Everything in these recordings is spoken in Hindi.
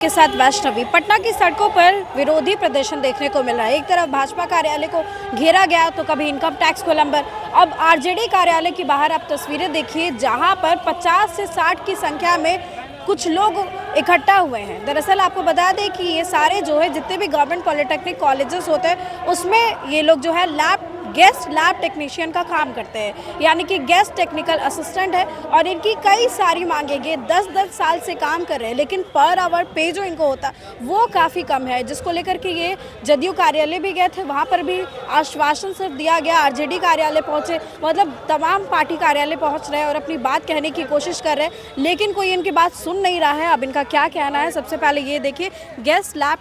के साथ वैष्णवी। पटना की सड़कों पर विरोधी प्रदर्शन देखने को मिल रहा है। एक तरफ भाजपा कार्यालय को घेरा गया तो कभी इनकम टैक्स को नंबर, अब आरजेडी कार्यालय की बाहर आप तस्वीरें देखिए जहां पर 50 से 60 की संख्या में कुछ लोग इकट्ठा हुए हैं। दरअसल आपको बता दें कि ये सारे जो है जितने भी गवर्नमेंट पॉलिटेक्निक कॉलेजेस होते हैं उसमें ये लोग जो है गेस्ट लैब टेक्नीशियन का काम करते हैं, यानी कि गेस्ट टेक्निकल असिस्टेंट है। और इनकी कई सारी मांगे, ये 10-10 साल से काम कर रहे हैं लेकिन पर आवर पे जो इनको होता वो काफ़ी कम है, जिसको लेकर के ये जदयू कार्यालय भी गए थे, वहाँ पर भी आश्वासन सिर्फ दिया गया। आरजेडी कार्यालय पहुँचे, मतलब तमाम पार्टी कार्यालय पहुँच रहे हैं और अपनी बात कहने की कोशिश कर रहे हैं, लेकिन कोई इनकी बात सुन नहीं रहा है। अब इनका क्या कहना है, सबसे पहले ये देखिए, गेस्ट लैब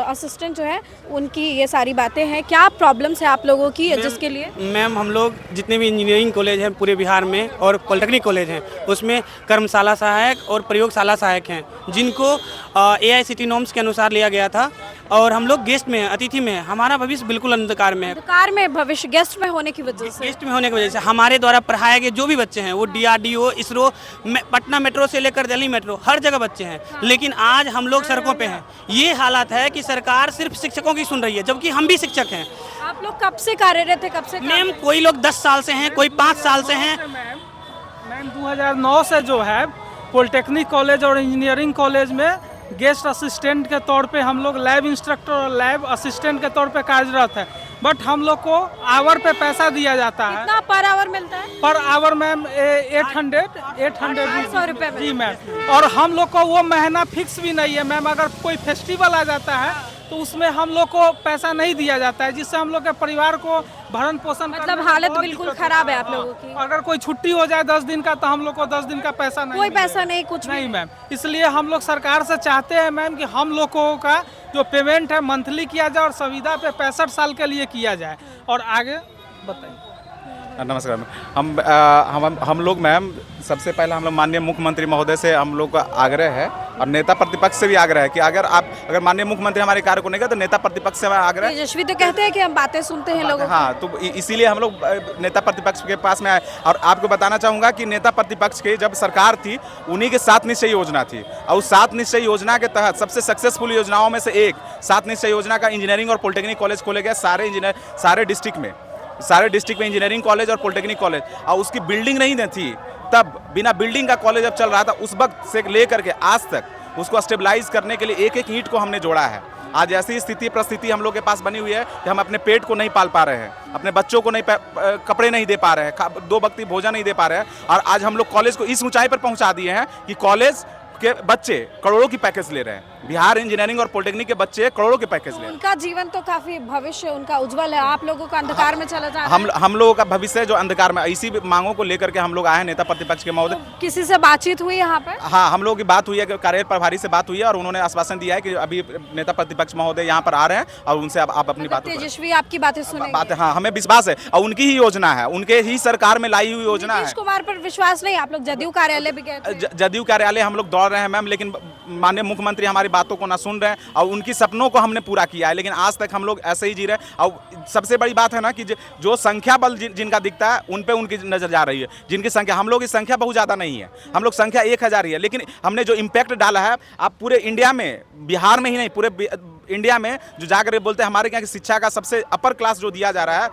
असिस्टेंट जो है उनकी ये सारी बातें हैं। क्या प्रॉब्लम्स है आप लोगों की जिसके लिए? मैम, हम लोग जितने भी इंजीनियरिंग कॉलेज हैं पूरे बिहार में और पॉलिटेक्निक कॉलेज हैं उसमें कर्मशाला सहायक और प्रयोगशाला सहायक हैं, जिनको AICTE नॉर्म्स के अनुसार लिया गया था। और हम लोग गेस्ट में हैं, अतिथि में हैं। हमारा भविष्य बिल्कुल अंधकार में है। अंधकार में भविष्य गेस्ट में होने की वजह से, गेस्ट में होने की वजह से हमारे द्वारा पढ़ाए गए जो भी बच्चे हैं वो DRDO, इसरो, पटना मेट्रो से लेकर दिल्ली मेट्रो हर जगह बच्चे हैं। लेकिन आज हम लोग सड़कों पे हैं। ये हालात है कि सरकार सिर्फ शिक्षकों की सुन रही है, जबकि हम भी शिक्षक हैं। आप लोग कब से कार्यरत थे? कब से? मैम, कोई लोग 10 साल से हैं, कोई 5 साल से हैं। मैम 2009 से जो है पॉलिटेक्निक कॉलेज और इंजीनियरिंग कॉलेज में गेस्ट असिस्टेंट के तौर पे हम लोग लैब इंस्ट्रक्टर और लैब असिस्टेंट के तौर पे कार्यरत है। बट हम लोग को आवर पे पैसा दिया जाता है। कितना पर आवर मिलता है? पर आवर मैम 800 रुपये जी मैम। और हम लोग को वो महीना फिक्स भी नहीं है मैम। अगर कोई फेस्टिवल आ जाता है तो उसमें हम लोग को पैसा नहीं दिया जाता है, जिससे हम लोग के परिवार को भरण पोषण, मतलब हालत बिल्कुल खराब है आप लोगों की। अगर कोई छुट्टी हो जाए 10 दिन का तो हम लोग को 10 दिन का पैसा नहीं, कोई पैसा नहीं, कुछ नहीं मैम। इसलिए हम लोग सरकार से चाहते हैं मैम कि हम लोगों का जो पेमेंट है मंथली किया जाए और संविदा पे 65 साल के लिए किया जाए। और आगे बताइए। नमस्कार मैम। हम लोग मैम, सबसे पहले हम लोग माननीय मुख्यमंत्री महोदय से हम लोग का आग्रह है और नेता प्रतिपक्ष से भी आग्रह है कि अगर माननीय मुख्यमंत्री हमारे कार्य को नहीं करे तो नेता प्रतिपक्ष से हमारा आग्रह। तेजस्वी तो कहते हैं कि हम बातें सुनते हैं लोगों। हाँ, तो इसीलिए हम लोग नेता प्रतिपक्ष के पास में आए। और आपको बताना चाहूँगा कि नेता प्रतिपक्ष की जब सरकार थी उन्हीं के 7 निश्चय योजना थी, और उस 7 निश्चय योजना के तहत सबसे सक्सेसफुल योजनाओं में से एक 7 निश्चय योजना का इंजीनियरिंग और पॉलिटेक्निक कॉलेज खोले गए सारे डिस्ट्रिक्ट में इंजीनियरिंग कॉलेज और पॉलिटेक्निक कॉलेज। और उसकी बिल्डिंग नहीं थी, तब बिना बिल्डिंग का कॉलेज अब चल रहा था। उस वक्त से लेकर के आज तक उसको स्टेबलाइज करने के लिए एक एक ईंट को हमने जोड़ा है। आज ऐसी परिस्थिति हम लोग के पास बनी हुई है कि हम अपने पेट को नहीं पाल पा रहे हैं, अपने बच्चों को कपड़े नहीं दे पा रहे हैं, 2 वक्त भोजन नहीं दे पा रहे हैं। और आज हम लोग कॉलेज को इस ऊंचाई पर पहुंचा दिए हैं कि कॉलेज के बच्चे करोड़ों की पैकेज ले रहे हैं। बिहार इंजीनियरिंग और पॉलिटेक्निक के बच्चे करोड़ों के पैकेज ले रहे हैं। उनका जीवन तो काफी भविष्य उनका उज्जवल है, आप लोगों का अंधकार में चला जा रहा है। हम लोगों का भविष्य जो अंधकार में, इसी मांगों को लेकर के हम लोग आए हैं नेता प्रतिपक्ष के महोदय। किसी से बातचीत हुई यहाँ पर? हाँ, हम लोगों की बात हुई है, कार्यालय प्रभारी से बात हुई है और उन्होंने आश्वासन दिया है कि अभी नेता प्रतिपक्ष महोदय यहाँ पर आ रहे हैं और उनसे आप अपनी बात। तेजस्वी आपकी बातें सुनेंगे? बात, हाँ, हमें विश्वास है और उनकी ही योजना है, उनके ही सरकार में लाई हुई योजना है। नीतीश कुमार पर विश्वास नहीं? आप लोग जदयू कार्यालय भी गए थे? जदयू कार्यालय हम लोग दौड़ रहे हैं मैम, लेकिन माननीय मुख्यमंत्री हमारी बातों को ना सुन रहे हैं और उनकी सपनों को हमने पूरा किया है, लेकिन आज तक हम लोग ऐसे ही जी रहे हैं। और सबसे बड़ी बात है ना कि जो संख्या बल जिनका दिखता है उन पे उनकी नजर जा रही है। जिनकी संख्या, हम लोग की संख्या बहुत ज़्यादा नहीं है, हम लोग संख्या 1000 ही है, लेकिन हमने जो इम्पैक्ट डाला है, आप पूरे इंडिया में, बिहार में ही नहीं पूरे इंडिया में जो जाकर बोलते हैं हमारे यहाँ की शिक्षा का सबसे अपर क्लास जो दिया जा रहा है,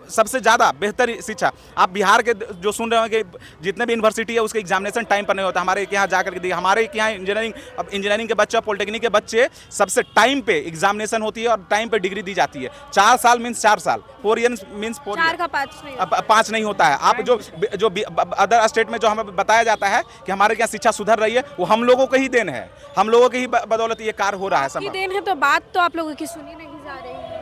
सबसे ज़्यादा बेहतर शिक्षा। आप बिहार के जो सुन रहे हो कि जितने भी यूनिवर्सिटी है उसके एग्जामिनेशन टाइम पर नहीं होता, हमारे यहाँ जाकर के हमारे यहाँ इंजीनियरिंग के बच्चे, पॉलिटेक्निक के बच्चे सबसे टाइम पे एग्जामिनेशन होती है और टाइम पे डिग्री दी जाती है। 4 साल मीन्स 4 साल, 4 ईयर्स मीन्स 4 4 का 5 नहीं होता है। आप जो अदर स्टेट में जो हमें बताया जाता है कि हमारे यहाँ शिक्षा सुधर रही है, वो हम लोगों को ही देन है, हम लोगों की ही बदौलत ये कार्य हो रहा है। सब देन है, तो बात तो आप लोगों की सुनी नहीं जा रही है।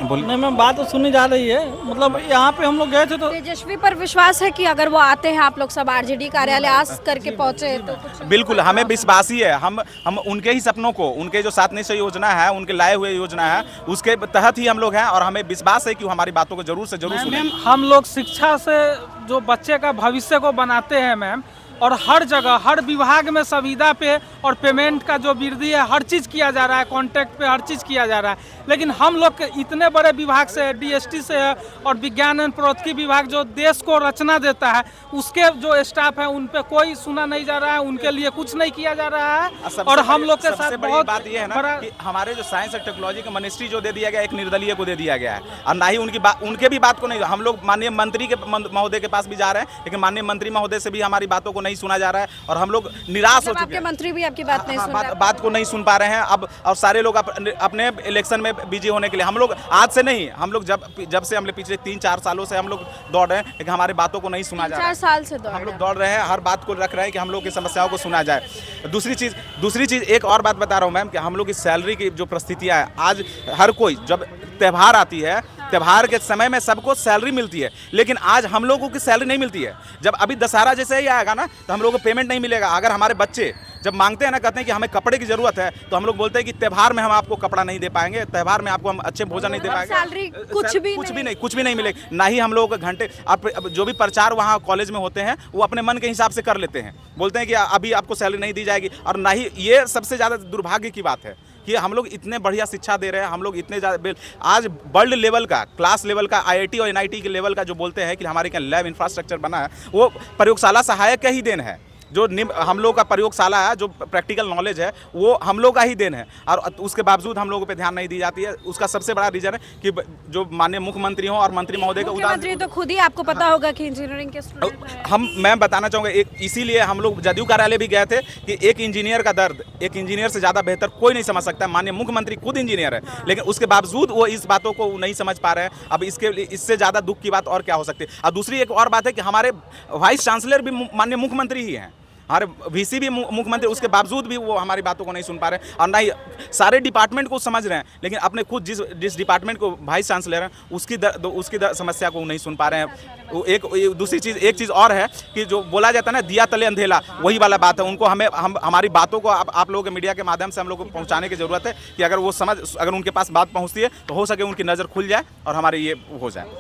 नहीं मैम, बात तो सुनी जा रही है। मतलब यहाँ पे हम लोग गए थे तो तेजस्वी पर विश्वास है कि अगर वो आते हैं, आप लोग सब आरजेडी कार्यालय आस करके पहुंचे तो कुछ? बिल्कुल, हमें विश्वास ही है। हम उनके ही सपनों को, उनके जो 7 निश्चय योजना है, उनके लाए हुए योजना है, उसके तहत ही हम लोग हैं और हमें विश्वास है कि वो हमारी बातों को जरूर से जरूर सुनेंगे। हम लोग शिक्षा से जो बच्चे का भविष्य को बनाते हैं मैम, और हर जगह हर विभाग में संविदा पे और पेमेंट का जो वृद्धि है हर चीज़ किया जा रहा है, कॉन्ट्रैक्ट पे हर चीज़ किया जा रहा है। लेकिन हम लोग के इतने बड़े विभाग से, डीएसटी से है और विज्ञान एवं प्रौद्योगिकी विभाग जो देश को रचना देता है, उसके जो स्टाफ है उन पे कोई सुना नहीं जा रहा है, उनके लिए कुछ नहीं किया जा रहा है। और हम लोग के साथ बहुत बात ये है ना कि हमारे जो साइंस और टेक्नोलॉजी का मिनिस्ट्री जो दे दिया गया, एक निर्दलीय को दे दिया गया है, और ना ही उनके भी बात को नहीं, हम लोग माननीय मंत्री के महोदय के पास भी जा रहे हैं, लेकिन माननीय मंत्री महोदय से भी हमारी बातों को नहीं सुना जा रहा है और हम लोग निराश हो चुके हैं। मंत्री भी आपकी बात नहीं सुन रहे हैं। बात को नहीं सुन पा रहे हैं अब, और सारे लोग अपने इलेक्शन में बिजी होने के लिए, हम लोग आज से नहीं, हम लोग जब से हम लोग पिछले 3-4 सालों से हम लोग दौड़ रहे हैं, लेकिन हमारी बातों को नहीं सुना जा रहा है। 4 साल से हम लोग दौड़ रहे हैं, हर बात को रख रहे हैं कि हम लोग की समस्याओं को सुना जाए। दूसरी चीज़ एक और बात बता रहा हूँ मैम कि हम लोग की सैलरी की जो परिस्थितियाँ है, आज हर कोई जब त्यौहार आती है, त्यौहार के समय में सबको सैलरी मिलती है, लेकिन आज हम लोगों की सैलरी नहीं मिलती है। जब अभी दशहरा जैसे ही आएगा ना, तो हम लोगों को पेमेंट नहीं मिलेगा। अगर हमारे बच्चे जब मांगते हैं ना, कहते हैं कि हमें कपड़े की जरूरत है, तो हम लोग बोलते हैं कि त्यौहार में हम आपको कपड़ा नहीं दे पाएंगे, त्यौहार में आपको हम अच्छे भोजन नहीं दे पाएंगे, सैलरी कुछ भी नहीं मिलेगा। ना ही हम लोगों को घंटे अब जो भी प्रचार वहाँ कॉलेज में होते हैं, वो अपने मन के हिसाब से कर लेते हैं, बोलते हैं कि अभी आपको सैलरी नहीं दी जाएगी। और ना ही, ये सबसे ज़्यादा दुर्भाग्य की बात है कि हम लोग इतने बढ़िया शिक्षा दे रहे हैं, हम लोग इतने ज़्यादा आज वर्ल्ड लेवल का, क्लास लेवल का, आईआईटी और एनआईटी के लेवल का जो बोलते हैं कि हमारे क्या लैब इंफ्रास्ट्रक्चर बना है, वो प्रयोगशाला सहायक का ही देन है। जो हम लोग का प्रयोगशाला है, जो प्रैक्टिकल नॉलेज है, वो हम लोग का ही देन है, और उसके बावजूद हम लोगों पे ध्यान नहीं दी जाती है। उसका सबसे बड़ा रीजन है कि जो माननीय मुख्यमंत्री हो और मंत्री महोदय का मुख्यमंत्री तो खुद ही, आपको पता होगा कि इंजीनियरिंग के स्टूडेंट हैं। मैं बताना चाहूँगा, इसीलिए हम लोग जदयू कार्यालय भी गए थे कि एक इंजीनियर का दर्द एक इंजीनियर से ज़्यादा बेहतर कोई नहीं समझ सकता है। माननीय मुख्यमंत्री खुद इंजीनियर है, लेकिन उसके बावजूद वो इस बातों को नहीं समझ पा रहे हैं। अब इससे ज़्यादा दुख की बात और क्या हो सकती है। और दूसरी एक और बात है कि हमारे वाइस चांसलर भी माननीय मुख्यमंत्री ही हैं, हमारे वीसी भी मुख्यमंत्री, उसके बावजूद भी वो हमारी बातों को नहीं सुन पा रहे हैं। और ना ही सारे डिपार्टमेंट को समझ रहे हैं, लेकिन अपने खुद जिस डिपार्टमेंट को वाइस चांसलर हैं, उसकी समस्या को नहीं सुन पा रहे हैं। दूसरी चीज़, एक चीज़ और है कि जो बोला जाता है ना, दिया तले अंधेला, वही वाला बात है। उनको हमारी बातों को आप लोगों के मीडिया के माध्यम से हम लोग को पहुँचाने की ज़रूरत है कि अगर उनके पास बात पहुँचती है, तो हो सके उनकी नज़र खुल जाए और हमारे ये हो जाए।